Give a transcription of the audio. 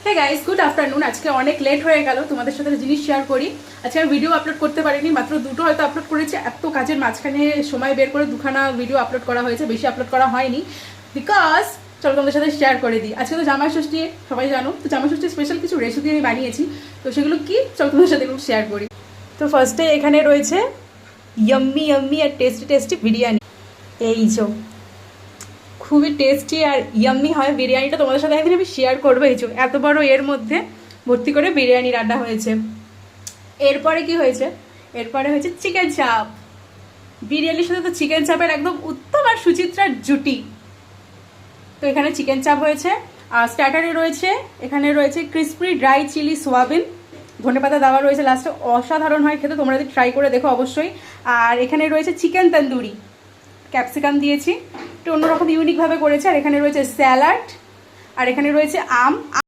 Hey guys, good afternoon. আজকে অনেক late হয়ে গেল, তোমাদের সাথে জিনিস শেয়ার করি। আজকে আমি ভিডিও আপলোড করতে পারিনি, মাত্র দুটো হয়তো আপলোড করেছি। এত কাজের মাঝখানে সময় বের করে দুখানা ভিডিও আপলোড করা হয়েছে, বেশি আপলোড করা হয়নি। বিকজ চলো তোমাদের সাথে শেয়ার করে দিই। আজকে তো জামাই ষষ্ঠী, সবাই জানো তো। জামাই ষষ্ঠী স্পেশাল কিছু রেসিপি আমি বানিয়েছি, তো সেগুলো কি চলো তোমাদের সাথে একটু শেয়ার করি। তো ফার্স্টে এখানে রয়েছে ইয়াম্মি ইয়াম্মি আর টেস্টি টেস্টি বিরিয়ানি। এই যে খুবই টেস্টি আর ইয়াম্মি হয় বিরিয়ানিটা, তোমাদের সাথে একদিন আমি শেয়ার করবো। এই যে এত বড় এর মধ্যে ভর্তি করে বিরিয়ানি রান্না হয়েছে। এরপরে কি হয়েছে? এরপরে হয়েছে চিকেন চাপ। বিরিয়ানির সাথে তো চিকেন চাপের একদম উত্তম আর সুচিত্রার জুটি। তো এখানে চিকেন চাপ হয়েছে। আর স্টার্টারে রয়েছে, এখানে রয়েছে ক্রিসপি ড্রাই চিলি সোয়াবিন, ধনেপাতা দেওয়া রয়েছে লাস্টে। অসাধারণ হয় খেতে, তোমরা যদি ট্রাই করে দেখো অবশ্যই। আর এখানে রয়েছে চিকেন তন্দুরি, ক্যাপসিকাম দিয়েছি, একটু অন্যরকম ইউনিকভাবে করেছে। আর এখানে রয়েছে স্যালাড, আর এখানে রয়েছে আম।